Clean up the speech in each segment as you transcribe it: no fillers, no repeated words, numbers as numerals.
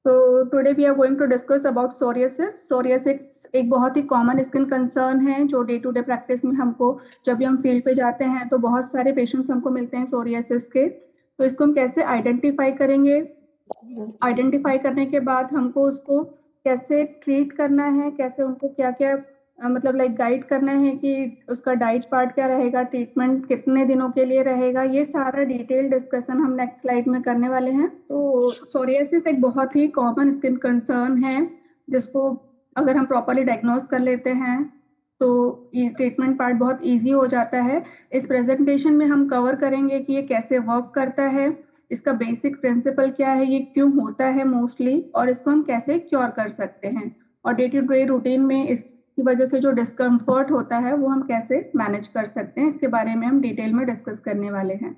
तो today we are going to discuss about psoriasis. Psoriasis एक बहुत ही कॉमन स्किन कंसर्न है जो डे टू डे प्रैक्टिस में हमको, जब भी हम फील्ड पे जाते हैं तो बहुत सारे पेशेंट्स हमको मिलते हैं सोरियासिस के। तो इसको हम कैसे आइडेंटिफाई करेंगे, आइडेंटिफाई करने के बाद हमको उसको कैसे ट्रीट करना है, कैसे उनको क्या क्या मतलब लाइक गाइड करना है कि उसका डाइट पार्ट क्या रहेगा, ट्रीटमेंट कितने दिनों के लिए रहेगा, ये सारा डिटेल डिस्कशन हम नेक्स्ट स्लाइड में करने वाले हैं। तो सोरियासिस एक बहुत ही कॉमन स्किन कंसर्न है जिसको अगर हम प्रॉपरली डायग्नोज कर लेते हैं तो ये ट्रीटमेंट पार्ट बहुत इजी हो जाता है। इस प्रेजेंटेशन में हम कवर करेंगे कि ये कैसे वर्क करता है, इसका बेसिक प्रिंसिपल क्या है, ये क्यों होता है मोस्टली, और इसको हम कैसे क्योर कर सकते हैं, और डे टू डे रूटीन में इसकी वजह से जो डिस्कम्फर्ट होता है वो हम कैसे मैनेज कर सकते हैं, इसके बारे में हम डिटेल में डिस्कस करने वाले हैं।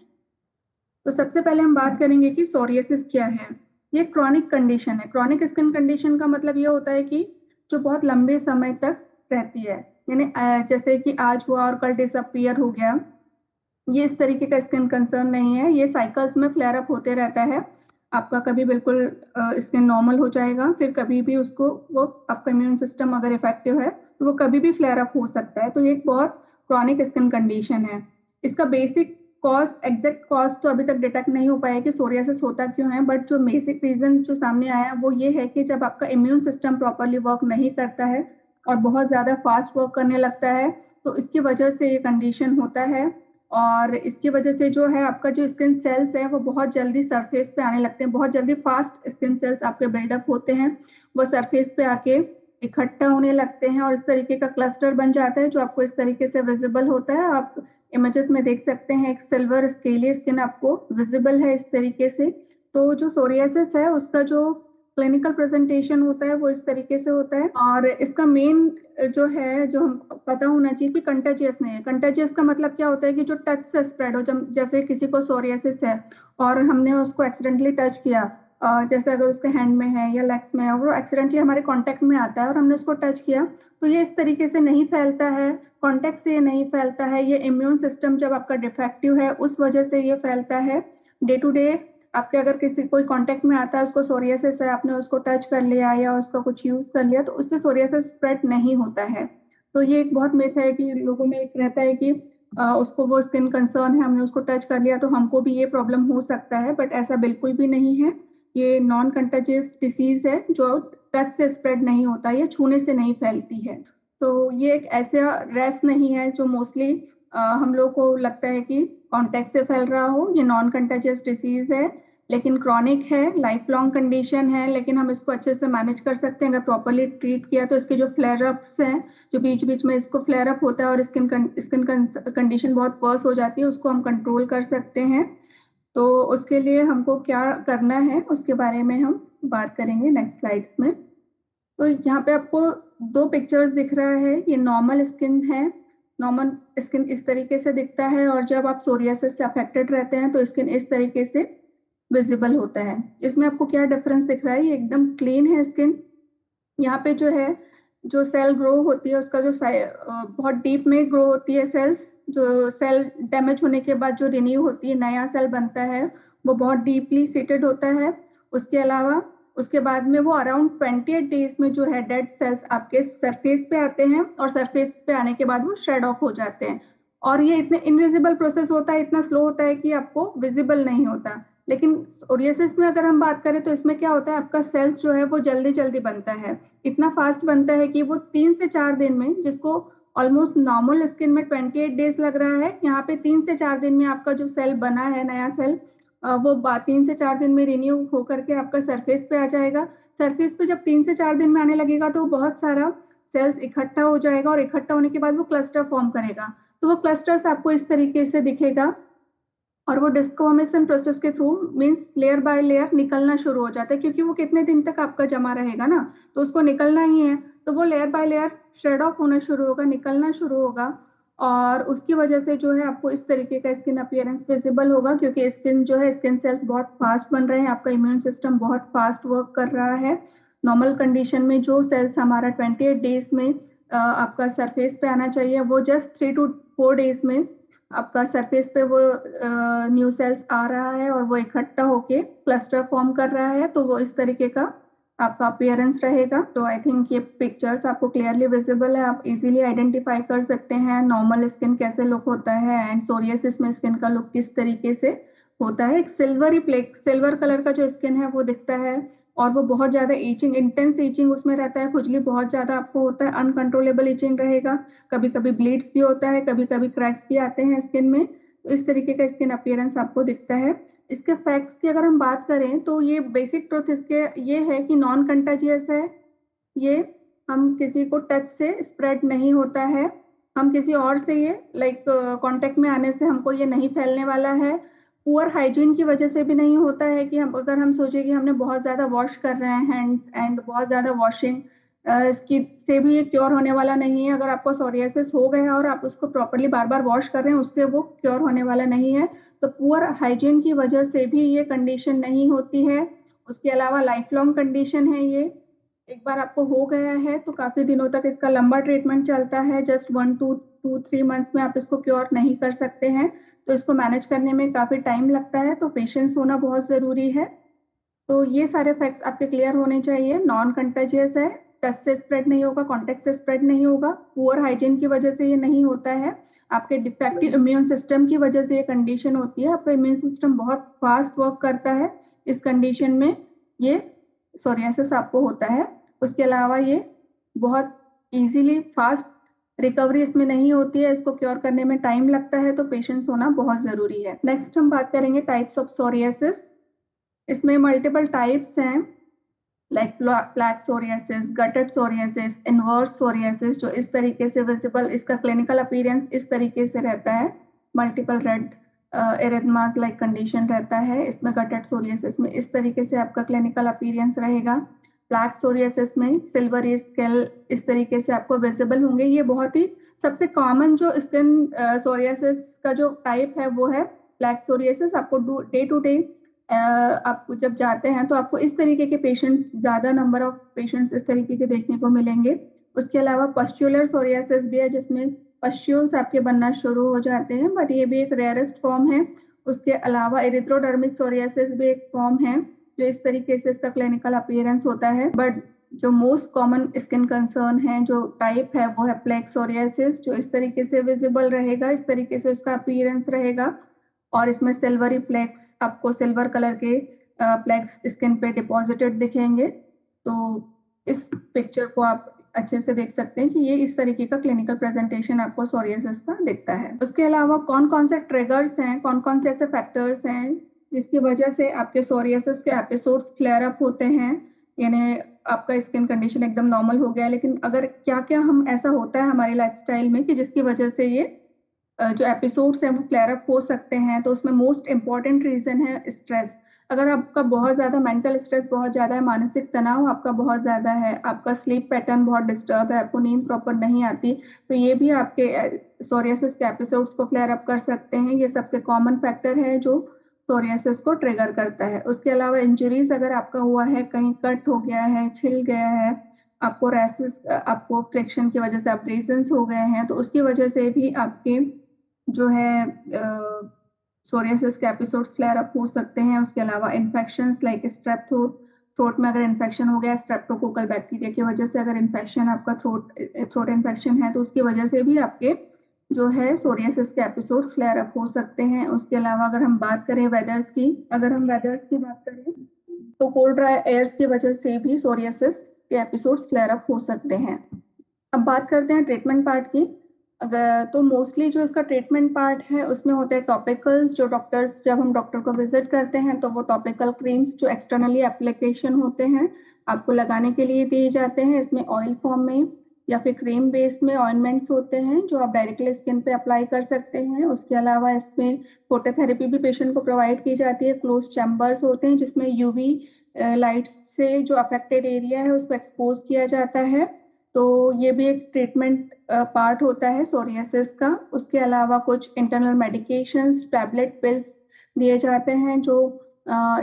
तो सबसे पहले हम बात करेंगे कि सोरियासिस क्या है। ये क्रॉनिक कंडीशन है। क्रॉनिक स्किन कंडीशन का मतलब ये होता है कि जो बहुत लंबे समय तक रहती है, यानी जैसे कि आज हुआ और कल डिसअपियर हो गया, ये इस तरीके का स्किन कंसर्न नहीं है। ये साइकिल्स में फ्लेयर अप होते रहता है। आपका कभी बिल्कुल स्किन नॉर्मल हो जाएगा, फिर कभी भी उसको वो आपका इम्यून सिस्टम अगर इफेक्टिव है तो वो कभी भी फ्लेयर अप हो सकता है। तो ये एक बहुत क्रॉनिक स्किन कंडीशन है। इसका बेसिक कॉज, एग्जैक्ट कॉज तो अभी तक डिटेक्ट नहीं हो पाया कि सोरियासिस होता क्यों है, बट जो बेसिक रीजन जो सामने आया वो ये है कि जब आपका इम्यून सिस्टम प्रॉपरली वर्क नहीं करता है और बहुत ज्यादा फास्ट वर्क करने लगता है तो इसकी वजह से ये कंडीशन होता है। और इसकी वजह से जो है आपका जो स्किन सेल्स है वो बहुत जल्दी सरफेस पे आने लगते हैं, बहुत जल्दी फास्ट स्किन सेल्स आपके बिल्डअप होते हैं, वो सरफेस पे आके इकट्ठा होने लगते हैं और इस तरीके का क्लस्टर बन जाता है जो आपको इस तरीके से विजिबल होता है। आप इमेजेस में देख सकते हैं एक सिल्वर स्केली स्किन आपको विजिबल है इस तरीके से। तो जो सोरियासिस है उसका जो क्लिनिकल प्रेजेंटेशन होता है वो इस तरीके से होता है, और इसका मेन जो है जो हम पता होना चाहिए कि कंटेजियस नहीं है। कंटेजियस का मतलब क्या होता है कि जो टच से स्प्रेड हो, जब जैसे किसी को सोरियासिस है और हमने उसको एक्सीडेंटली टच किया, जैसे अगर उसके हैंड में है या लेग्स में है, वो एक्सीडेंटली हमारे कांटेक्ट में आता है और हमने उसको टच किया, तो ये इस तरीके से नहीं फैलता है, कांटेक्ट से ये नहीं फैलता है। ये इम्यून सिस्टम जब आपका डिफेक्टिव है उस वजह से ये फैलता है। डे टू डे आपके अगर किसी कोई कांटेक्ट में आता है, उसको सोरियासिस है, आपने उसको टच कर लिया या उसका कुछ यूज कर लिया, तो उससे सोरियासिस स्प्रेड नहीं होता है। तो ये एक बहुत मिथ है कि लोगों में एक रहता है कि उसको वो स्किन कंसर्न है, हमने उसको टच कर लिया तो हमको भी ये प्रॉब्लम हो सकता है, बट ऐसा बिल्कुल भी नहीं है। ये नॉन कंटेजियस डिसीज है जो टच से स्प्रेड नहीं होता, ये छूने से नहीं फैलती है। तो ये एक ऐसा रैश नहीं है जो मोस्टली हम लोग को लगता है कि कॉन्टेक्ट से फैल रहा हो। ये नॉन कंटेजियस डिसीज है लेकिन क्रॉनिक है, लाइफ लॉन्ग कंडीशन है, लेकिन हम इसको अच्छे से मैनेज कर सकते हैं अगर प्रॉपरली ट्रीट किया तो। इसके जो फ्लेयर अप्स हैं, जो बीच बीच में इसको फ्लेयर अप होता है और स्किन कंडीशन बहुत वर्स हो जाती है, उसको हम कंट्रोल कर सकते हैं। तो उसके लिए हमको क्या करना है उसके बारे में हम बात करेंगे नेक्स्ट स्लाइड्स में। तो यहाँ पे आपको दो पिक्चर्स दिख रहा है, ये नॉर्मल स्किन है। नॉर्मल स्किन इस तरीके से दिखता है और जब आप सोरियासिस से अफेक्टेड रहते हैं तो स्किन इस तरीके से विजिबल होता है। इसमें आपको क्या डिफरेंस दिख रहा है, ये एकदम क्लीन है स्किन। यहाँ पे जो है जो सेल ग्रो होती है उसका जो बहुत डीप में ग्रो होती है सेल्स, जो सेल डैमेज होने के बाद जो रिन्यू होती है, नया सेल बनता है, वो बहुत डीपली सीटेड होता है। उसके अलावा उसके बाद में वो अराउंड 28 डेज में जो है डेड सेल्स आपके सरफेस पे आते हैं और सरफेस पे आने के बाद वो शेड ऑफ हो जाते हैं। और ये इतने इनविजिबल प्रोसेस होता है, इतना स्लो होता है कि आपको विजिबल नहीं होता। लेकिन सोरियासिस में अगर हम बात करें तो इसमें क्या होता है, आपका सेल्स जो है वो जल्दी जल्दी बनता है, इतना फास्ट बनता है कि वो 3 से 4 दिन में, जिसको ऑलमोस्ट नॉर्मल स्किन में 28 डेज लग रहा है, यहाँ पे 3 से 4 दिन में आपका जो सेल बना है नया सेल, वो 3 से 4 दिन में रिन्यू होकर के आपका सरफेस पे आ जाएगा। सरफेस पे जब 3 से 4 दिन में आने लगेगा तो बहुत सारा सेल्स इकट्ठा हो जाएगा और इकट्ठा होने के बाद वो क्लस्टर फॉर्म करेगा। तो वो क्लस्टर्स आपको इस तरीके से दिखेगा और वो डिस्क फॉर्मेशन प्रोसेस के through means layer by layer निकलना शुरू हो जाता है, क्योंकि वो कितने दिन तक आपका जमा रहेगा ना, तो उसको निकलना ही है। तो वो layer by layer shed off होना शुरू होगा, निकलना शुरू होगा, और उसकी वजह से जो है आपको इस तरीके का स्किन अपीयरेंस विजिबल होगा, क्योंकि स्किन जो है, स्किन सेल्स बहुत फास्ट बन रहे हैं, आपका इम्यून सिस्टम बहुत फास्ट वर्क कर रहा है। नॉर्मल कंडीशन में जो सेल्स हमारा 28 डेज में आपका सरफेस पे आना चाहिए, वो जस्ट 3 to 4 डेज में आपका सरफेस पे वो न्यू सेल्स आ रहा है और वो इकट्ठा होके क्लस्टर फॉर्म कर रहा है। तो वो इस तरीके का आपका अपीयरेंस रहेगा। तो आई थिंक ये पिक्चर्स आपको क्लियरली विजिबल है, आप इजीली आइडेंटिफाई कर सकते हैं नॉर्मल स्किन कैसे लुक होता है एंड सोरियासिस में स्किन का लुक किस तरीके से होता है। एक सिल्वर कलर का जो स्किन है वो दिखता है, और वो बहुत ज्यादा ईचिंग, इंटेंस ईचिंग उसमें रहता है, खुजली बहुत ज्यादा आपको होता है, अनकंट्रोलेबल ईचिंग रहेगा, कभी कभी ब्लीड्स भी होता है, कभी कभी क्रैक्स भी आते हैं स्किन में। तो इस तरीके का स्किन अपीयरेंस आपको दिखता है। इसके फैक्ट्स की अगर हम बात करें तो ये बेसिक ट्रुथ इसके ये है कि नॉन कंटाजियस है ये, हम किसी को टच से स्प्रेड नहीं होता है, हम किसी और से ये कांटेक्ट में आने से हमको ये नहीं फैलने वाला है। पुअर हाइजीन की वजह से भी नहीं होता है कि हम अगर हम सोचे कि हमने बहुत ज़्यादा वॉश कर रहे हैं हैंड्स एंड बहुत ज़्यादा वॉशिंग इसकी से भी ये क्योर होने वाला नहीं है। अगर आपको सोरियासिस हो गया है और आप उसको प्रॉपरली बार बार वॉश कर रहे हैं, उससे वो क्योर होने वाला नहीं है। तो पुअर हाइजीन की वजह से भी ये कंडीशन नहीं होती है। उसके अलावा लाइफ लॉन्ग कंडीशन है ये, एक बार आपको हो गया है तो काफी दिनों तक इसका लंबा ट्रीटमेंट चलता है, जस्ट 1 to 2 3 months में आप इसको क्योर नहीं कर सकते हैं। तो इसको मैनेज करने में काफी टाइम लगता है, तो पेशेंस होना बहुत जरूरी है। तो ये सारे फैक्ट्स आपके क्लियर होने चाहिए। नॉन कंटेजियस है, टच से स्प्रेड नहीं होगा, कॉन्टेक्ट से स्प्रेड नहीं होगा, पुअर हाइजीन की वजह से ये नहीं होता है, आपके डिफेक्टिव इम्यून सिस्टम की वजह से ये कंडीशन होती है। आपका इम्यून सिस्टम बहुत फास्ट वर्क करता है, इस कंडीशन में ये सोरियासिस आपको होता है। उसके अलावा ये बहुत इजीली फास्ट रिकवरी इसमें नहीं होती है, इसको क्योर करने में टाइम लगता है, तो पेशेंस होना बहुत जरूरी है। नेक्स्ट हम बात करेंगे टाइप्स ऑफ सोरियासिस। इसमें मल्टीपल टाइप्स हैं, like plaque psoriasis, gated psoriasis, inverse psoriasis, जो इस तरीके से विजिबल, इसका क्लिनिकल अपीयरेंस इस तरीके से रहता है, मल्टीपल रेड एरिथमास लाइक कंडीशन रहता है। इसमें गटेड सोरियासिस में इस तरीके से आपका क्लिनिकल अपीयरेंस रहेगा। प्लैक सोरियासिस में सिल्वरी स्केल इस तरीके से आपको विजिबल होंगे। ये बहुत ही सबसे कॉमन जो स्किन सोरियासिस का जो टाइप है वो है प्लैक सोरियासिस। आपको डे टू डे आप जब जाते हैं तो आपको इस तरीके के पेशेंट्स, ज्यादा नंबर ऑफ पेशेंट्स इस तरीके के देखने को मिलेंगे। उसके अलावा पस्ट्यूलर सोरियासिस भी है, जिसमें पस्ट्यूल्स आपके बनना शुरू हो जाते हैं, बट ये भी एक रेयरेस्ट फॉर्म है। उसके अलावा एरिथ्रोडर्मिक सोरियासिस भी एक फॉर्म है, जो इस तरीके से इसका क्लिनिकल अपीयरेंस होता है। बट जो मोस्ट कॉमन स्किन कंसर्न है, जो टाइप है, वो है प्लेक सोरियासिस, जो इस तरीके से विजिबल रहेगा, इस तरीके से उसका अपीयरेंस रहेगा। और इसमें सिल्वरी प्लेक्स, आपको सिल्वर कलर के प्लेक्स स्किन पे डिपॉजिटेड दिखेंगे। तो इस पिक्चर को आप अच्छे से देख सकते हैं कि ये इस तरीके का क्लिनिकल प्रेजेंटेशन आपको सोरियासिस का दिखता है। उसके अलावा कौन कौन से ट्रिगर्स हैं, कौन कौन से ऐसे फैक्टर्स हैं जिसकी वजह से आपके सोरियासिस के एपिसोड्स फ्लेयर अप होते हैं, यानी आपका स्किन कंडीशन एकदम नॉर्मल हो गया, लेकिन अगर क्या क्या हम ऐसा होता है हमारी लाइफस्टाइल में कि जिसकी वजह से ये जो एपिसोड्स हैं वो फ्लेयर अप हो सकते हैं। तो उसमें मोस्ट इम्पॉर्टेंट रीजन है स्ट्रेस। अगर आपका बहुत ज़्यादा मेंटल स्ट्रेस बहुत ज़्यादा है, मानसिक तनाव आपका बहुत ज़्यादा है, आपका स्लीप पैटर्न बहुत डिस्टर्ब है, आपको नींद प्रॉपर नहीं आती, तो ये भी आपके सोरियासिस के एपिसोड्स को फ्लेयर अप कर सकते हैं। ये सबसे कॉमन फैक्टर है जो सोरियासिस को ट्रिगर करता है। उसके अलावा इंजरीज अगर आपका हुआ है, कहीं कट हो गया है, छिल गया है, आपको रैसेस, आपको फ्रिक्शन की वजह से अब्रेजन्स हो गए हैं, तो उसकी वजह से भी आपके जो है सोरियासिस के एपिसोड्स फ्लेयर अप हो सकते हैं। उसके अलावा इन्फेक्शंस लाइक स्ट्रेप थ्रोट में अगर इन्फेक्शन हो गया, स्ट्रेप्टोकोकल बैक्टीरिया की वजह से अगर इन्फेक्शन आपका थ्रोट इन्फेक्शन है, तो उसकी वजह से भी आपके जो है सोरियासिस के एपिसोड्स फ्लेयर अप हो सकते हैं। उसके अलावा अगर हम बात करें वेदर्स की, बात करें तो कोल्ड ड्राई एयर्स की वजह से भी सोरियासिस के एपिसोड्स फ्लेयर अप हो सकते हैं। अब बात करते हैं ट्रीटमेंट पार्ट की। अगर तो मोस्टली जो इसका ट्रीटमेंट पार्ट है उसमें होते हैं टॉपिकल्स, जो डॉक्टर्स, जब हम डॉक्टर को विजिट करते हैं तो वो टॉपिकल क्रीम्स जो एक्सटर्नली एप्लीकेशन होते हैं आपको लगाने के लिए दिए जाते हैं। इसमें ऑयल फॉर्म में या फिर क्रीम बेस में ऑइंटमेंट्स होते हैं जो आप डायरेक्टली स्किन पे अप्लाई कर सकते हैं। उसके अलावा इसमें फोटोथेरेपी भी पेशेंट को प्रोवाइड की जाती है। क्लोज चैम्बर्स होते हैं जिसमें यूवी लाइट से जो अफेक्टेड एरिया है उसको एक्सपोज किया जाता है। तो ये भी एक ट्रीटमेंट पार्ट होता है सोरियासिस का। उसके अलावा कुछ इंटरनल मेडिकेशंस, टैबलेट, पिल्स दिए जाते हैं जो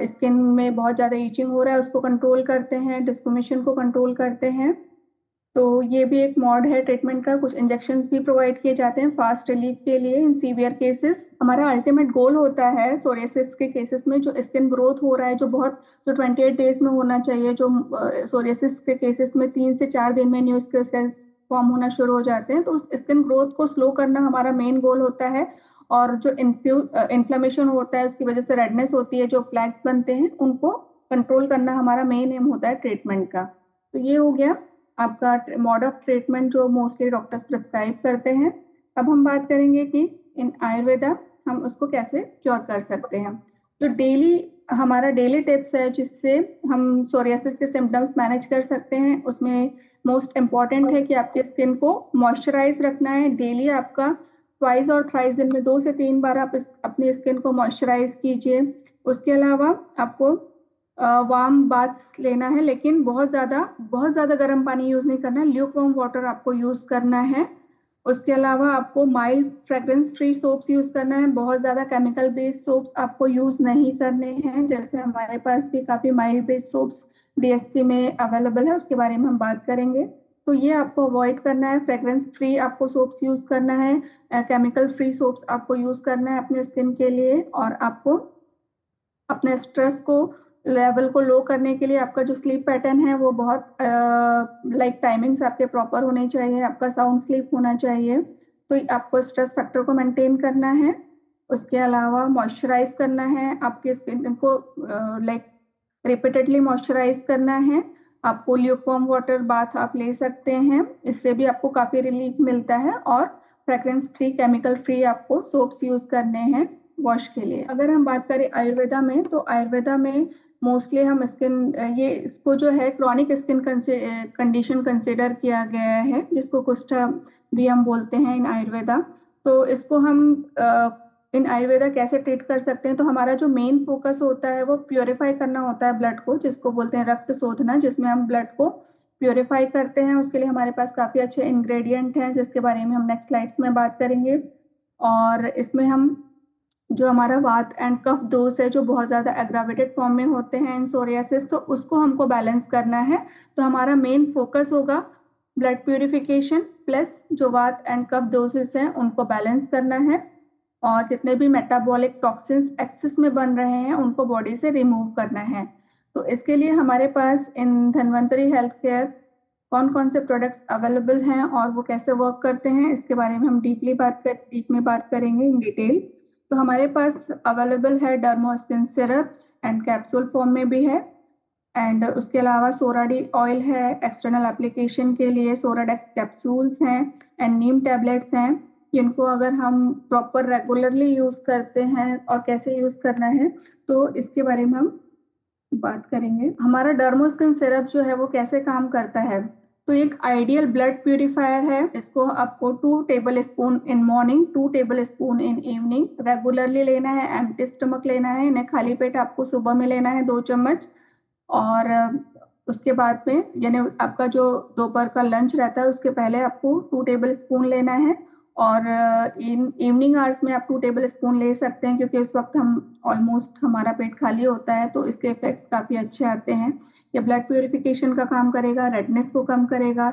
स्किन में बहुत ज़्यादा ईचिंग हो रहा है उसको कंट्रोल करते हैं, डिस्कमिशन को कंट्रोल करते हैं। तो ये भी एक मोड है ट्रीटमेंट का। कुछ इंजेक्शंस भी प्रोवाइड किए जाते हैं फास्ट रिलीफ के लिए इन सीवियर केसेस। हमारा अल्टीमेट गोल होता है सोरियासिस के केसेस में जो स्किन ग्रोथ हो रहा है जो 28 डेज में होना चाहिए, जो सोरियासिस के केसेस में 3 से 4 दिन में न्यू स्किन सेल्स फॉर्म होना शुरू हो जाते हैं, तो उस स्किन ग्रोथ को स्लो करना हमारा मेन गोल होता है। और जो इन्फ्लेमेशन होता है उसकी वजह से रेडनेस होती है, जो प्लैक्स बनते हैं, उनको कंट्रोल करना हमारा मेन एम होता है ट्रीटमेंट का। तो ये हो गया आपका मोड ऑफ ट्रीटमेंट जो मोस्टली डॉक्टर्स प्रिस्क्राइब करते हैं। अब हम बात करेंगे कि इन आयुर्वेदा हम उसको कैसे क्योर कर सकते हैं। तो हमारा डेली टिप्स है जिससे हम सोरियासिस के सिम्टम्स मैनेज कर सकते हैं। उसमें मोस्ट इम्पॉर्टेंट है कि आपके स्किन को मॉइस्चराइज रखना है डेली। आपका ट्वाइस और थ्राइस दिन में 2 से 3 बार आप अपनी स्किन को मॉइस्चराइज कीजिए। उसके अलावा आपको वार्म बाथ लेना है, लेकिन बहुत ज़्यादा गर्म पानी यूज़ नहीं करना है, ल्यूक वार्म वाटर आपको यूज़ करना है। उसके अलावा आपको mild fragrance free soaps use करना है, बहुत ज़्यादा केमिकल बेस्ड सोप्स आपको यूज़ नहीं करने हैं। जैसे हमारे पास भी काफ़ी माइल्ड बेस्ड सोप्स DSC में अवेलेबल है, उसके बारे में हम बात करेंगे। तो ये आपको अवॉइड करना है। फ्रेग्रेंस फ्री आपको सोप्स यूज़ करना है, केमिकल फ्री सोप्स आपको यूज़ करना है अपने स्किन के लिए। और आपको अपने स्ट्रेस को लेवल को लो करने के लिए आपका जो स्लीप पैटर्न है वो बहुत टाइमिंग्स आपके प्रॉपर होने चाहिए, आपका साउंड स्लीप होना चाहिए। तो आपको स्ट्रेस फैक्टर को मेंटेन करना है। उसके अलावा मॉइस्चराइज करना है, आपके स्किन को रिपीटेडली मॉइस्चराइज करना है। आपको ल्यूकवार्म वाटर बाथ आप ले सकते हैं, इससे भी आपको काफ़ी रिलीफ मिलता है। और फ्रेग्रेंस फ्री केमिकल फ्री आपको सोप्स यूज़ करने हैं वॉश के लिए। अगर हम बात करें आयुर्वेदा में, तो आयुर्वेदा में मोस्टली हम इसको जो है क्रॉनिक स्किन कंडीशन कंसिडर किया गया है, जिसको कुष्ठा भी हम बोलते हैं इन आयुर्वेदा। तो इसको हम इन आयुर्वेदा कैसे ट्रीट कर सकते हैं, तो हमारा जो मेन फोकस होता है वो प्योरीफाई करना होता है ब्लड को, जिसको बोलते हैं रक्त शोधना, जिसमें हम ब्लड को प्योरीफाई करते हैं। उसके लिए हमारे पास काफ़ी अच्छे इंग्रेडिएंट हैं जिसके बारे में हम नेक्स्ट स्लाइड्स में बात करेंगे। और इसमें हम जो हमारा वात एंड कफ दोष है जो बहुत ज़्यादा एग्रावेटेड फॉर्म में होते हैं इन सोरियासिस, तो उसको हमको बैलेंस करना है। तो हमारा मेन फोकस होगा ब्लड प्यूरिफिकेशन प्लस जो वात एंड कफ दोषेस हैं उनको बैलेंस करना है। और जितने भी मेटाबॉलिक टॉक्सिन्स एक्सेस में बन रहे हैं उनको बॉडी से रिमूव करना है। तो इसके लिए हमारे पास इन धन्वंतरी हेल्थ केयर कौन कौन से प्रोडक्ट्स अवेलेबल हैं और वो कैसे वर्क करते हैं, इसके बारे में हम डीप में बात करेंगे इन डिटेल। तो हमारे पास अवेलेबल है डर्मोस्किन सिरप्स एंड कैप्सूल फॉर्म में भी है। एंड उसके अलावा सोराडी ऑयल है एक्सटर्नल एप्लीकेशन के लिए, सोराडेक्स कैप्सूल्स हैं एंड नीम टैबलेट्स हैं, जिनको अगर हम प्रॉपर रेगुलरली यूज़ करते हैं और कैसे यूज़ करना है तो इसके बारे में हम बात करेंगे। हमारा डर्मोस्किन सिरप जो है वो कैसे काम करता है, तो एक आइडियल ब्लड प्यूरिफायर है। इसको आपको 2 table spoon in morning, 2 table spoon in evening regularly लेना है। एम्प्टी स्टमक लेना है, इन्हें खाली पेट आपको सुबह में लेना है 2 चम्मच। और उसके बाद में यानी आपका जो दोपहर का लंच रहता है उसके पहले आपको 2 टेबल स्पून लेना है। और इन इवनिंग आवर्स में आप 2 टेबल स्पून ले सकते हैं, क्योंकि उस वक्त ऑलमोस्ट हमारा पेट खाली होता है, तो इसके इफेक्ट्स काफ़ी अच्छे आते हैं। ये ब्लड प्यूरिफिकेशन का काम करेगा, रेडनेस को कम करेगा,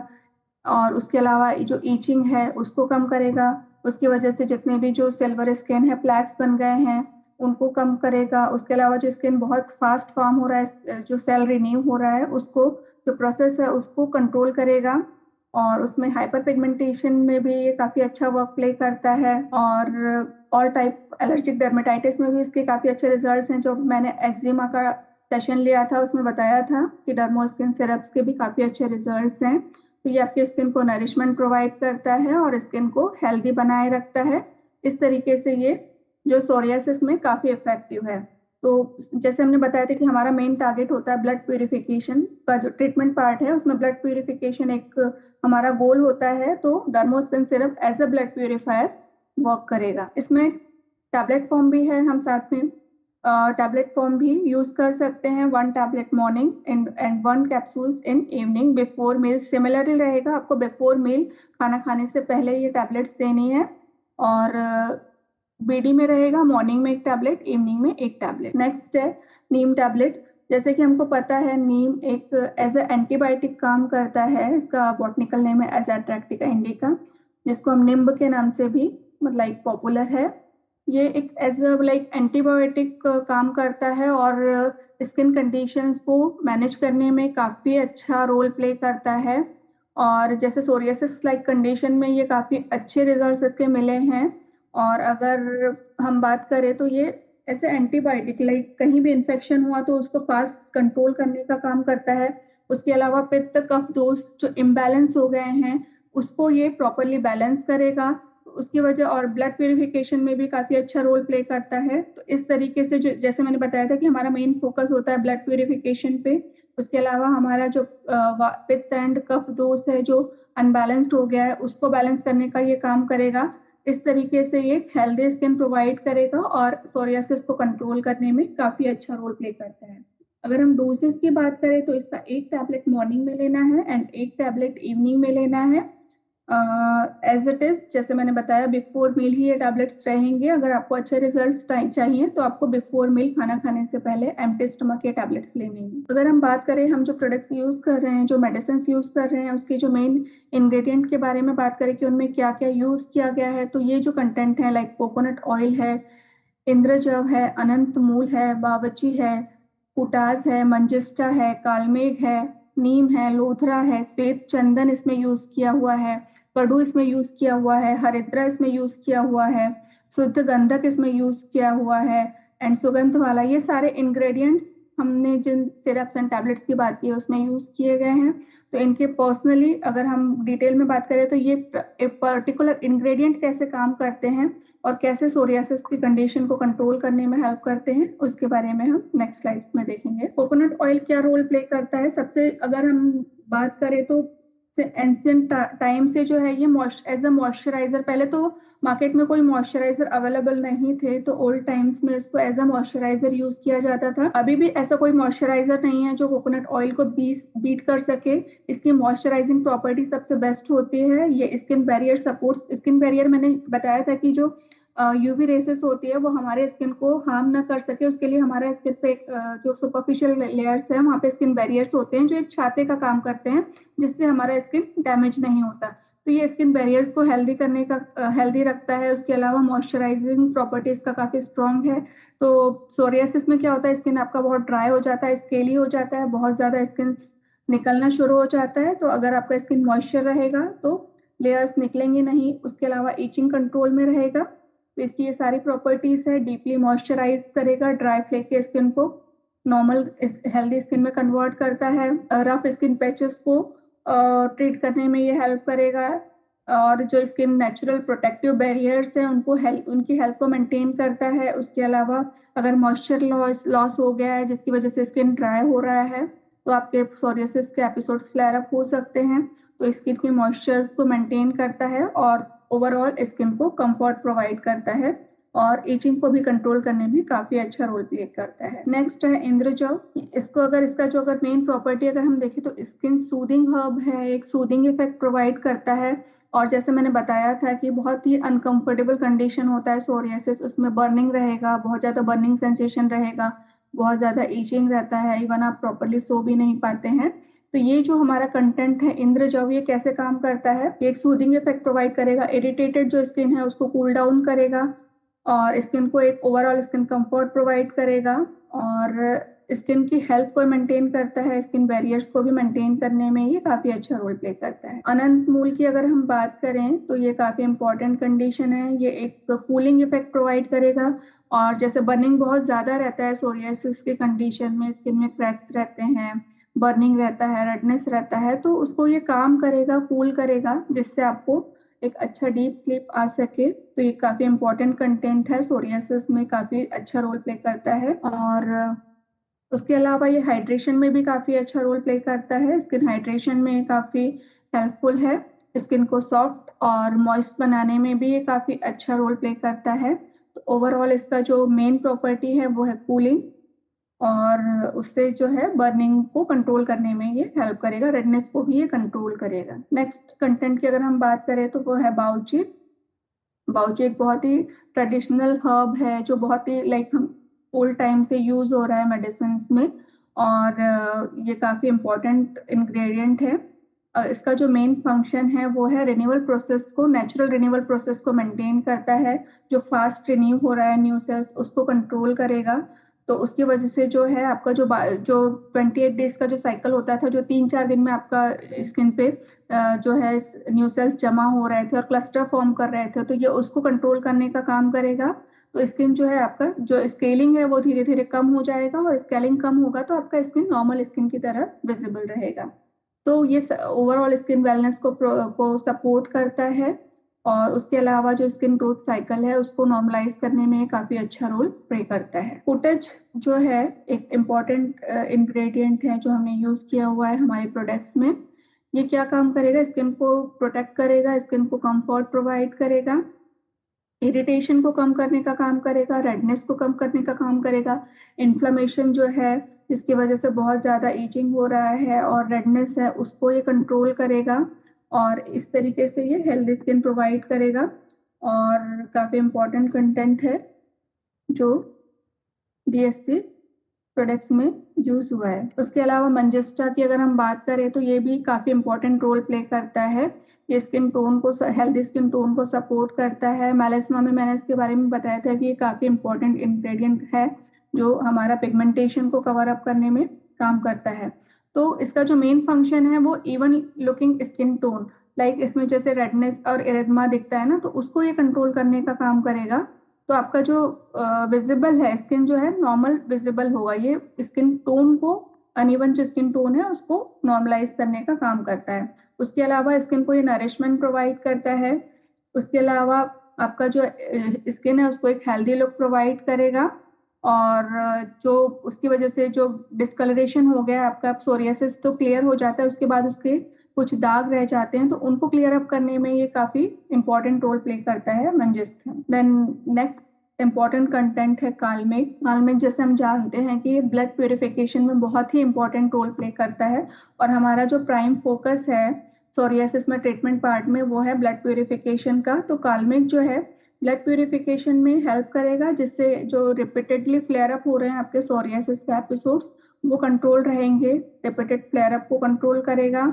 और उसके अलावा जो ईचिंग है उसको कम करेगा। उसकी वजह से जितने भी जो सिल्वर स्किन है, प्लैक्स बन गए हैं, उनको कम करेगा। उसके अलावा जो स्किन बहुत फास्ट फॉर्म हो रहा है, जो सेल रिन्यू हो रहा है, उसको जो प्रोसेस है उसको कंट्रोल करेगा। और उसमें हाइपर पिगमेंटेशन में भी ये काफ़ी अच्छा वर्क प्ले करता है। और ऑल टाइप एलर्जिक डर्मेटाइटिस में भी इसके काफ़ी अच्छे रिजल्ट्स हैं। जो मैंने एक्जिमा का सेशन लिया था उसमें बताया था कि डर्मोस्किन सिरप्स के भी काफ़ी अच्छे रिजल्ट्स हैं। तो ये आपके स्किन को नरिशमेंट प्रोवाइड करता है और स्किन को हेल्दी बनाए रखता है। इस तरीके से ये जो सोरियासिस में काफ़ी इफेक्टिव है। तो जैसे हमने बताया था कि हमारा मेन टारगेट होता है ब्लड प्यूरिफिकेशन का, जो ट्रीटमेंट पार्ट है उसमें ब्लड प्यूरिफिकेशन एक हमारा गोल होता है। तो Dermoskin syrup as a blood purifier work करेगा। इसमें टैबलेट फॉर्म भी है, हम साथ में टैबलेट फॉर्म भी यूज़ कर सकते हैं। 1 tablet morning and 1 capsules in evening before meal. Similarly रहेगा, आपको बिफोर मील खाना खाने से पहले ये टैबलेट्स देनी है। और BD में रहेगा, मॉर्निंग में 1 टैबलेट, इवनिंग में 1 टैबलेट। नेक्स्ट है नीम टैबलेट। जैसे कि हमको पता है नीम एक एज ए एंटीबायोटिक काम करता है, इसका बॉटनिकल नेम है एजाट्रैक्टिका इंडिका, जिसको हम निम्ब के नाम से भी मतलब पॉपुलर है। ये एक एज अ लाइक एंटीबायोटिक काम करता है और स्किन कंडीशंस को मैनेज करने में काफ़ी अच्छा रोल प्ले करता है। और जैसे सोरियासिस लाइक कंडीशन में ये काफ़ी अच्छे रिजल्ट्स इसके मिले हैं। और अगर हम बात करें तो ये ऐसे एंटीबायोटिक लाइक कहीं भी इन्फेक्शन हुआ तो उसको फास्ट कंट्रोल करने का काम करता है। उसके अलावा पित्त कफ दोष जो इम्बैलेंस हो गए हैं उसको ये प्रॉपरली बैलेंस करेगा, तो उसकी वजह और ब्लड प्यूरिफिकेशन में भी काफी अच्छा रोल प्ले करता है। तो इस तरीके से जैसे मैंने बताया था कि हमारा मेन फोकस होता है ब्लड प्यूरिफिकेशन पे। उसके अलावा हमारा जो पित्त एंड कफ दोष है जो अनबैलेंस्ड हो गया है उसको बैलेंस करने का ये काम करेगा। इस तरीके से ये हेल्दी स्किन प्रोवाइड करेगा और सोरियासिस को कंट्रोल करने में काफी अच्छा रोल प्ले करता है। अगर हम डोजेस की बात करें तो इसका एक टैबलेट मॉर्निंग में लेना है एंड एक टैबलेट इवनिंग में लेना है। एज इट इज जैसे मैंने बताया बिफोर मील ही ये टैबलेट्स रहेंगे। अगर आपको अच्छे रिजल्ट्स चाहिए तो आपको बिफोर मील खाना खाने से पहले एम्प्टी स्टमक ये टैबलेट्स लेने हैं। अगर हम बात करें हम जो प्रोडक्ट्स यूज कर रहे हैं, जो मेडिसिन यूज कर रहे हैं, उसके जो मेन इंग्रेडिएंट के बारे में बात करें कि उनमें क्या क्या यूज किया गया है, तो ये जो कंटेंट है लाइक कोकोनट ऑयल है, इंद्रजव है, अनंत मूल है, बावची है, पोटास है, मंजिस्टा है, कालमेघ है, नीम है, लोथरा है, श्वेत चंदन इसमें यूज किया हुआ है, कड़ू इसमें यूज किया हुआ है, हरिद्रा इसमें यूज किया हुआ है, शुद्ध गंधक इसमें यूज किया हुआ है एंड सुगंध वाला। ये सारे इंग्रेडिएंट्स हमने जिन सिरप्स एंड टैबलेट्स की बात की है उसमें यूज किए गए हैं। तो इनके पर्सनली अगर हम डिटेल में बात करें तो ये पर्टिकुलर इंग्रेडिएंट कैसे काम करते हैं और कैसे सोरियासिस की कंडीशन को कंट्रोल करने में हेल्प करते हैं उसके बारे में हम नेक्स्ट स्लाइड्स में देखेंगे। कोकोनट ऑयल क्या रोल प्ले करता है, सबसे अगर हम बात करें तो एंशियंट टाइम से जो है ये एज अ मॉइस्चराइजर, पहले तो मार्केट में कोई मॉइस्चराइजर अवेलेबल नहीं थे तो ओल्ड टाइम्स में इसको एज अ मॉइस्चराइजर यूज किया जाता था। अभी भी ऐसा कोई मॉइस्चराइजर नहीं है जो कोकोनट ऑयल को बीट कर सके। इसकी मॉइस्चराइजिंग प्रॉपर्टी सबसे बेस्ट होती है। ये skin barrier supports, skin barrier मैंने बताया था कि जो यूवी रेसेस होती है वो हमारे स्किन को हार्म ना कर सके, उसके लिए हमारा स्किन पे जो सुपरफिशियल लेयर्स है वहाँ पे स्किन बैरियर्स होते हैं जो एक छाते का काम करते हैं जिससे हमारा स्किन डैमेज नहीं होता। तो ये स्किन बैरियर्स को हेल्दी करने का हेल्दी रखता है। उसके अलावा मॉइस्चराइजिंग प्रॉपर्टीज का काफी स्ट्रॉन्ग है। तो सोरियासिस में क्या होता है, स्किन आपका बहुत ड्राई हो जाता है, स्केली हो जाता है, बहुत ज्यादा स्किन निकलना शुरू हो जाता है। तो अगर आपका स्किन मॉइस्चर रहेगा तो लेयर्स निकलेंगे नहीं। उसके अलावा इचिंग कंट्रोल में रहेगा। तो इसकी ये सारी प्रॉपर्टीज है। डीपली मॉइस्चराइज करेगा, ड्राई फ्लेकी स्किन को नॉर्मल हेल्दी स्किन में कन्वर्ट करता है, रफ स्किन पैचेस को ट्रीट करने में ये हेल्प करेगा और जो स्किन नेचुरल प्रोटेक्टिव बैरियर्स हैं उनको उनकी हेल्प को मेंटेन करता है। उसके अलावा अगर मॉइस्चर लॉस हो गया है जिसकी वजह से स्किन ड्राई हो रहा है तो आपके सोरियासिस के एपिसोड्स फ्लेयर अप हो सकते हैं। तो स्किन के मॉइस्चर्स को मेंटेन करता है और ओवरऑल स्किन को कंफर्ट प्रोवाइड करता है और इचिंग को भी कंट्रोल करने में काफी अच्छा रोल प्ले करता है। नेक्स्ट है इंद्रजव। इसको इसका जो मेन प्रॉपर्टी अगर हम देखें तो स्किन सूदिंग हर्ब है, एक सूदिंग इफेक्ट प्रोवाइड करता है। और जैसे मैंने बताया था कि बहुत ही अनकंफर्टेबल कंडीशन होता है सोरियासिस, उसमें बर्निंग रहेगा, बहुत ज्यादा बर्निंग सेंसेशन रहेगा, बहुत ज्यादा इचिंग रहता है, इवन आप प्रॉपरली सो भी नहीं पाते हैं। तो ये जो हमारा कंटेंट है इंद्रजव, ये कैसे काम करता है, ये एक सूदिंग इफेक्ट प्रोवाइड करेगा, इरिटेटेड जो स्किन है उसको कूल डाउन करेगा और स्किन को एक ओवरऑल स्किन कंफर्ट प्रोवाइड करेगा और स्किन की हेल्थ को मेंटेन करता है, स्किन बैरियर्स को भी मेंटेन करने में ये काफी अच्छा रोल प्ले करता है। अनंत मूल की अगर हम बात करें तो ये काफी इंपॉर्टेंट कंडीशन है। ये एक कूलिंग इफेक्ट प्रोवाइड करेगा और जैसे बर्निंग बहुत ज्यादा रहता है सोरियासिस की कंडीशन में, स्किन में क्रैक्स रहते हैं, बर्निंग रहता है, रेडनेस रहता है, तो उसको ये काम करेगा, कूल करेगा जिससे आपको एक अच्छा डीप स्लीप आ सके। तो ये काफी इंपॉर्टेंट कंटेंट है, सोरियासिस में काफी अच्छा रोल प्ले करता है। और उसके अलावा ये हाइड्रेशन में भी काफी अच्छा रोल प्ले करता है, स्किन हाइड्रेशन में काफी हेल्पफुल है, स्किन को सॉफ्ट और मॉइस्ट बनाने में भी ये काफी अच्छा रोल प्ले करता है। तो ओवरऑल इसका जो मेन प्रॉपर्टी है वो है कूलिंग और उससे जो है बर्निंग को कंट्रोल करने में ये हेल्प करेगा, रेडनेस को भी ये कंट्रोल करेगा। नेक्स्ट कंटेंट की अगर हम बात करें तो वो है बाउची। बाउची एक बहुत ही ट्रेडिशनल हर्ब है जो बहुत ही लाइक हम ओल्ड टाइम से यूज हो रहा है मेडिसिन में और ये काफ़ी इम्पोर्टेंट इंग्रेडिएंट है। इसका जो मेन फंक्शन है वो है रिन्यूअल प्रोसेस को, नेचुरल रिन्यूअल प्रोसेस को मेंटेन करता है। जो फास्ट रिन्यू हो रहा है न्यू सेल्स उसको कंट्रोल करेगा। तो उसकी वजह से जो है आपका जो 28 डेज का जो साइकिल होता था, जो 3-4 दिन में आपका स्किन पे जो है न्यू सेल्स जमा हो रहे थे और क्लस्टर फॉर्म कर रहे थे, तो ये उसको कंट्रोल करने का काम करेगा। तो स्किन जो है आपका जो स्केलिंग है वो धीरे धीरे कम हो जाएगा, और स्केलिंग कम होगा तो आपका स्किन नॉर्मल स्किन की तरह विजिबल रहेगा। तो ये ओवरऑल स्किन वेलनेस को सपोर्ट करता है। और उसके अलावा जो स्किन ग्रोथ साइकिल है उसको नॉर्मलाइज करने में काफी अच्छा रोल प्ले करता है। फुटेज जो है एक इम्पॉर्टेंट इंग्रेडिएंट है जो हमने यूज किया हुआ है हमारे प्रोडक्ट्स में। ये क्या काम करेगा? स्किन को प्रोटेक्ट करेगा, स्किन को कंफर्ट प्रोवाइड करेगा, इरिटेशन को कम करने का काम करेगा, रेडनेस को कम करने का काम करेगा, इन्फ्लेमेशन जो है जिसकी वजह से बहुत ज़्यादा ईचिंग हो रहा है और रेडनेस है उसको ये कंट्रोल करेगा। और इस तरीके से ये हेल्दी स्किन प्रोवाइड करेगा। और काफ़ी इम्पोर्टेंट कंटेंट है जो DSC प्रोडक्ट्स में यूज हुआ है। उसके अलावा मंजिस्टा की अगर हम बात करें तो ये भी काफी इंपॉर्टेंट रोल प्ले करता है। ये स्किन टोन को, हेल्दी स्किन टोन को सपोर्ट करता है। मेलास्मा में मैंने इसके बारे में बताया था कि ये काफी इंपॉर्टेंट इंग्रेडिएंट है जो हमारा पिगमेंटेशन को कवर अप करने में काम करता है। तो इसका जो मेन फंक्शन है वो even looking skin tone, like इसमें जैसे रेडनेस और एरिथमा दिखता है ना, तो उसको ये कंट्रोल करने का काम करेगा। तो आपका जो विजिबल है स्किन जो है नॉर्मल विजिबल होगा। ये स्किन टोन को, अनइवन जो स्किन टोन है उसको नॉर्मलाइज करने का काम करता है। उसके अलावा स्किन को ये नरिशमेंट प्रोवाइड करता है। उसके अलावा आपका जो स्किन है उसको एक हेल्दी लुक प्रोवाइड करेगा। और जो उसकी वजह से जो डिस्कलरेशन हो गया आपका सोरियासिस तो क्लियर हो जाता है, उसके बाद उसके कुछ दाग रह जाते हैं तो उनको क्लियर अप करने में ये काफी इंपॉर्टेंट रोल प्ले करता है manjistha. Then next important content है कालमेग। कालमेग जैसे हम जानते हैं कि ब्लड प्यूरिफिकेशन में बहुत ही इंपॉर्टेंट रोल प्ले करता है। और हमारा जो प्राइम फोकस है सोरियासिस में ट्रीटमेंट पार्ट में वो है ब्लड प्यूरिफिकेशन का। तो कालमेग जो है ब्लड प्यूरिफिकेशन में हेल्प करेगा, जिससे जो रिपीटेडली फ्लेयर अप हो रहे हैं आपके सोरियासिस के एपिसोड्स वो कंट्रोल रहेंगे। रिपीटेड फ्लेयर अप को कंट्रोल करेगा।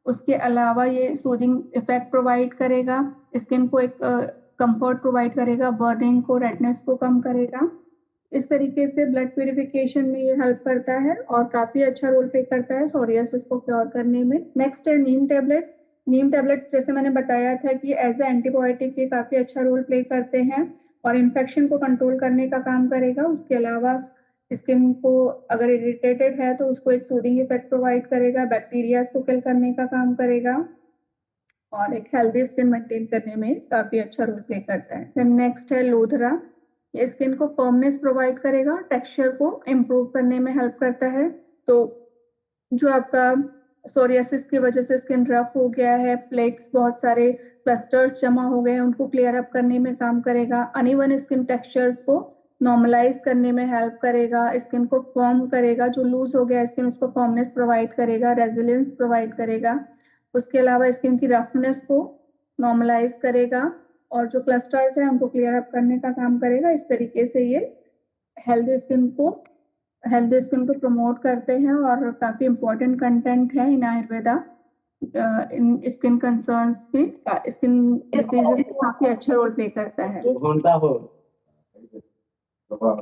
उसके अलावा ये सूदिंग इफेक्ट प्रोवाइड करेगा, स्किन को एक कंफर्ट प्रोवाइड करेगा, बर्निंग को, रेडनेस को कम करेगा। इस तरीके से ब्लड प्यूरिफिकेशन में ये हेल्प करता है और काफी अच्छा रोल प्ले करता है सोरियासिस को क्योर करने में। नेक्स्ट है नीम टेबलेट। नीम टेबलेट जैसे मैंने बताया था कि एज ए एंटीबायोटिक ये काफी अच्छा रोल प्ले करते हैं और इन्फेक्शन को कंट्रोल करने का काम करेगा। उसके अलावा स्किन को अगर इरिटेटेड है तो उसको एक सूदिंग इफेक्ट प्रोवाइड करेगा, बैक्टीरिया को किल करने का काम करेगा और एक हेल्दी स्किन मेंटेन करने में काफी अच्छा रोल प्ले करता है। देन नेक्स्ट है लोधरा। ये स्किन को फर्मनेस प्रोवाइड करेगा, टेक्सचर को इम्प्रूव करने में हेल्प करता है। तो जो आपका सोरियासिस की वजह से स्किन रफ हो गया है, प्लेक्स, बहुत सारे क्लस्टर्स जमा हो गए हैं, उनको क्लियर अप करने में काम करेगा। अनइवन स्किन टेक्सचर्स को नॉर्मलाइज करने में हेल्प करेगा, स्किन को फॉर्म करेगा, जो लूज हो गया स्किन उसको फॉर्मनेस प्रोवाइड करेगा, रेजिलियंस प्रोवाइड करेगा। उसके अलावा स्किन की रफनेस को नॉर्मलाइज करेगा और जो क्लस्टर्स हैं उनको क्लियर अप करने का काम करेगा। इस तरीके से ये हेल्दी स्किन को प्रमोट करते हैं और काफी इंपॉर्टेंट कंटेंट है इन आयुर्वेदा। इन स्किन कंसर्न्स में, स्किन डिजीजेस में काफी अच्छा रोल प्ले करता है।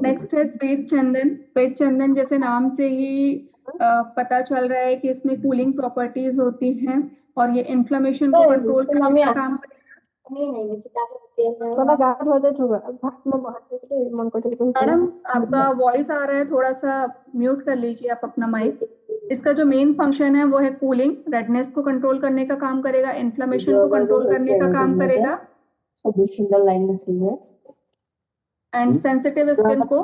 नेक्स्ट है श्वेत चंदन। श्वेत चंदन जैसे नाम से ही पता चल रहा है कि इसमें कूलिंग प्रॉपर्टीज होती हैं और ये इन्फ्लेमेशन को कंट्रोल करने का काम करेगा। मैडम आपका वॉइस आ रहा है, थोड़ा सा म्यूट कर लीजिए आप अपना माइक। इसका जो मेन फंक्शन है वो है कूलिंग, रेडनेस को कंट्रोल करने का काम करेगा, इन्फ्लेमेशन को कंट्रोल करने का काम करेगा एंड सेंसिटिव स्किन को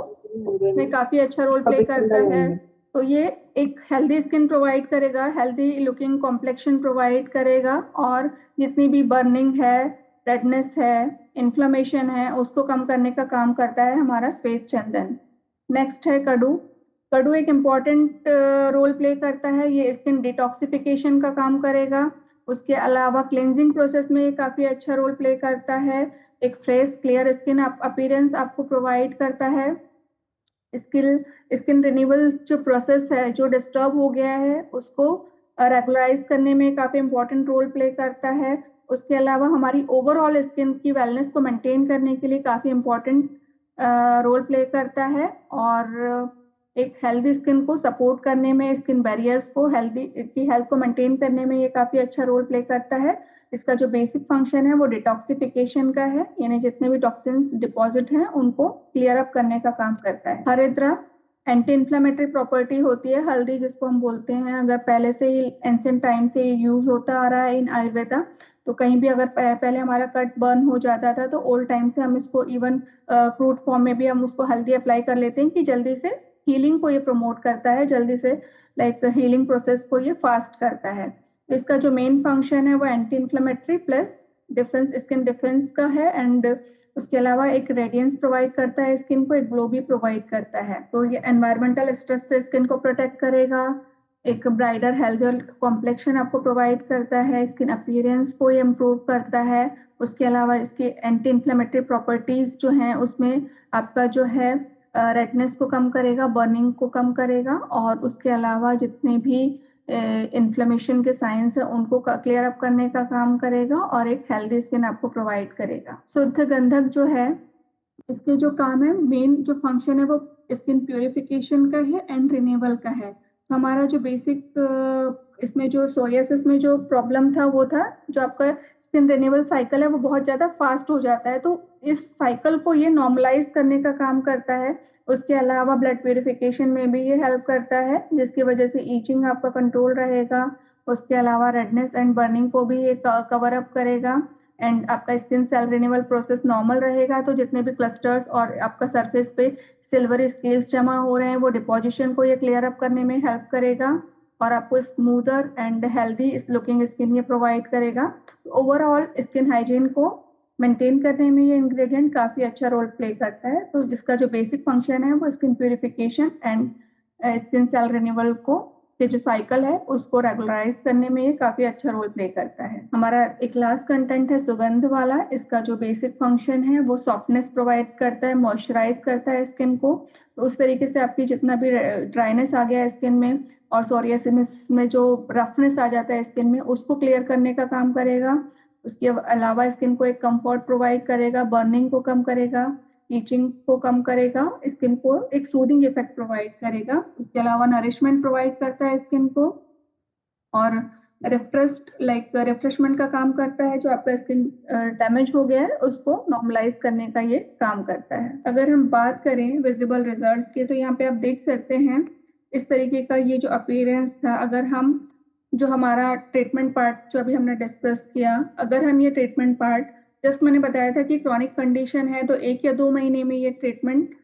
में काफी अच्छा रोल प्ले करता है। तो ये एक हेल्दी स्किन प्रोवाइड करेगा, हेल्दी लुकिंग कॉम्प्लेक्शन प्रोवाइड करेगा और जितनी भी बर्निंग है, रेडनेस है, इन्फ्लेमेशन है उसको कम करने का काम करता है हमारा श्वेत चंदन। नेक्स्ट है कड़ू। कड़ू एक इम्पॉर्टेंट रोल प्ले करता है, ये स्किन डिटॉक्सिफिकेशन का काम करेगा। उसके अलावा क्लेंजिंग प्रोसेस में ये काफी अच्छा रोल प्ले करता है, एक फ्रेश क्लियर स्किन अपीयरेंस आपको प्रोवाइड करता है। स्किन रिन्यूअल जो प्रोसेस है जो डिस्टर्ब हो गया है उसको रेगुलराइज करने में काफी इंपॉर्टेंट रोल प्ले करता है। उसके अलावा हमारी ओवरऑल स्किन की वेलनेस को मेंटेन करने के लिए काफी इंपॉर्टेंट रोल प्ले करता है। और एक हेल्दी स्किन को सपोर्ट करने में, स्किन बैरियर्स को हेल्थ को मेंटेन करने में ये काफी अच्छा रोल प्ले करता है। इसका जो बेसिक फंक्शन है वो डिटॉक्सिफिकेशन का है, यानी जितने भी टॉक्सिन्स डिपॉजिट हैं उनको क्लियर अप करने का काम करता है। हरिद्रा एंटी इन्फ्लेमेटरी प्रॉपर्टी होती है हल्दी जिसको हम बोलते हैं। अगर पहले से ही एंशिएंट टाइम से यूज होता आ रहा है इन आयुर्वेदा, तो कहीं भी अगर पहले हमारा कट बर्न हो जाता था तो ओल्ड टाइम से हम इसको इवन फ्रूट फॉर्म में भी हम उसको हल्दी अप्लाई कर लेते हैं कि जल्दी से हीलिंग को ये प्रमोट करता है, जल्दी से लाइक हीलिंग प्रोसेस को ये फास्ट करता है। इसका जो मेन फंक्शन है वो anti inflammatory plus defence, skin defence का है। एंड उसके अलावा एक रेडियंस प्रोवाइड करता है स्किन को, एक ग्लो भी प्रोवाइड करता है। तो ये एनवायरमेंटल स्ट्रेस से स्किन को प्रोटेक्ट करेगा, एक ब्राइटर हेल्थियर कॉम्प्लेक्शन आपको प्रोवाइड करता है, स्किन अपीयरेंस को ये इम्प्रूव करता है। उसके अलावा इसके एंटी इन्फ्लेमेटरी प्रॉपर्टीज जो हैं उसमें आपका जो है रेडनेस को कम करेगा, बर्निंग को कम करेगा, और उसके अलावा जितने भी इन्फ्लेमेशन के साइंस है उनको क्लियर अप करने का काम करेगा और एक हेल्दी स्किन आपको प्रोवाइड करेगा। शुद्ध गंधक जो है इसके जो काम है, मेन जो फंक्शन है वो स्किन प्यूरिफिकेशन का है एंड रिन्यूअल का है। हमारा जो बेसिक इसमें जो सोरियासिस में जो प्रॉब्लम था वो था जो आपका स्किन रिन्यूअल साइकिल है वो बहुत ज्यादा फास्ट हो जाता है, तो इस साइकिल को ये नॉर्मलाइज करने का काम करता है। उसके अलावा ब्लड प्यूरिफिकेशन में भी ये हेल्प करता है जिसकी वजह से ईचिंग आपका कंट्रोल रहेगा। उसके अलावा रेडनेस एंड बर्निंग को भी ये कवर अप करेगा एंड आपका skin cell renewal process normal रहेगा। तो जितने भी क्लस्टर्स और आपका सरफेस पे सिल्वर स्केल्स जमा हो रहे हैं वो डिपोजिशन को ये क्लियर अप करने में हेल्प करेगा और आपको smoother and healthy looking skin ये प्रोवाइड करेगा। ओवरऑल स्किन हाइजीन को मेंटेन करने में ये इंग्रेडिएंट काफी अच्छा रोल प्ले करता है। तो इसका जो बेसिक फंक्शन है वो skin purification and skin cell renewal को के जो साइकिल है उसको रेगुलराइज करने में ये काफी अच्छा रोल प्ले करता है। हमारा एक लास्ट कंटेंट है सुगंध वाला। इसका जो बेसिक फंक्शन है वो सॉफ्टनेस प्रोवाइड करता है, मॉइस्चराइज करता है स्किन को। तो उस तरीके से आपकी जितना भी ड्राइनेस आ गया है स्किन में और सोरियासिस में जो रफनेस आ जाता है स्किन में उसको क्लियर करने का काम करेगा। उसके अलावा स्किन को एक कंफर्ट प्रोवाइड करेगा, बर्निंग को कम करेगा, ईचिंग को कम करेगा, स्किन को एक सूदिंग इफेक्ट प्रोवाइड करेगा। उसके अलावा नरिशमेंट प्रोवाइड करता है स्किन को और रिफ्रेशमेंट का काम करता है। जो आपका स्किन डैमेज हो गया है उसको नॉर्मलाइज करने का ये काम करता है। अगर हम बात करें विजिबल रिजल्ट्स की तो यहाँ पे आप देख सकते हैं इस तरीके का ये जो अपीयरेंस था। अगर हम जो हमारा ट्रीटमेंट पार्ट जो अभी हमने डिस्कस किया, अगर हम ये ट्रीटमेंट पार्ट जस्ट मैंने बताया था कि क्रॉनिक कंडीशन है तो 1 या 2 महीने में ये ट्रीटमेंट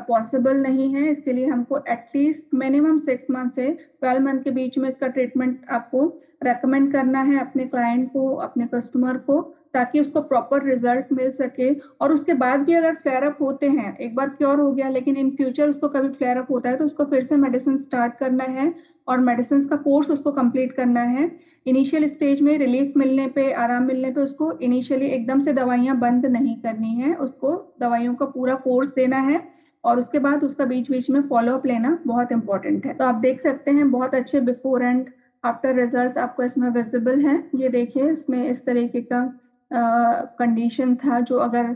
पॉसिबल नहीं है। इसके लिए हमको एटलीस्ट मिनिमम 6 मंथ से 12 मंथ के बीच में इसका ट्रीटमेंट आपको रेकमेंड करना है अपने क्लाइंट को, अपने कस्टमर को, ताकि उसको प्रॉपर रिजल्ट मिल सके। और उसके बाद भी अगर फ्लेयर अप होते हैं, एक बार क्योर हो गया लेकिन इन फ्यूचर उसको कभी फ्लेयर अप होता है तो उसको फिर से मेडिसिन स्टार्ट करना है और मेडिसिन का कोर्स उसको कंप्लीट करना है। इनिशियल स्टेज में रिलीफ मिलने पे, आराम मिलने पे उसको इनिशियली एकदम से दवाइयां बंद नहीं करनी है, उसको दवाइयों का पूरा कोर्स देना है और उसके बाद उसका बीच बीच में फॉलोअप लेना बहुत इंपॉर्टेंट है। तो आप देख सकते हैं बहुत अच्छे बिफोर एंड आफ्टर रिजल्ट्स आपको इसमें विजिबल हैं। ये देखिए इसमें इस तरीके का कंडीशन था जो अगर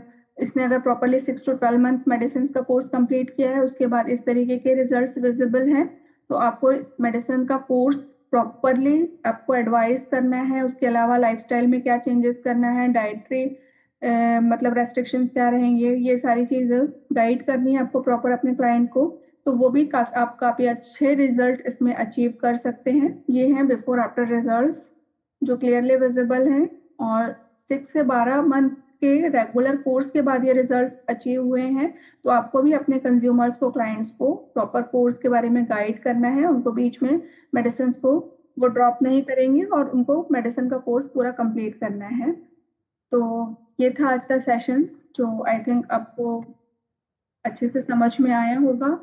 प्रॉपरली 6 to 12 मंथ मेडिसिन का कोर्स कंप्लीट किया है उसके बाद इस तरीके के रिजल्ट्स विजिबल हैं। तो आपको मेडिसिन का कोर्स प्रॉपरली आपको एडवाइस करना है। उसके अलावा लाइफस्टाइल में क्या चेंजेस करना है, डाइटरी मतलब रेस्ट्रिक्शंस क्या रहेंगे, ये सारी चीजें गाइड करनी है आपको प्रॉपर अपने क्लाइंट को। तो वो भी आप काफी अच्छे रिजल्ट इसमें अचीव कर सकते हैं। ये हैं बिफोर आफ्टर रिजल्ट्स जो क्लियरली विजिबल हैं और 6 से 12 मंथ के रेगुलर कोर्स के बाद ये रिजल्ट्स अचीव हुए हैं। तो आपको भी अपने कंज्यूमर्स को, क्लाइंट्स को प्रॉपर कोर्स के बारे में गाइड करना है। उनको बीच में मेडिसिन को वो ड्रॉप नहीं करेंगे और उनको मेडिसिन का कोर्स पूरा कंप्लीट करना है। तो ये था आज का सेशन जो आई थिंक आपको अच्छे से समझ में आया होगा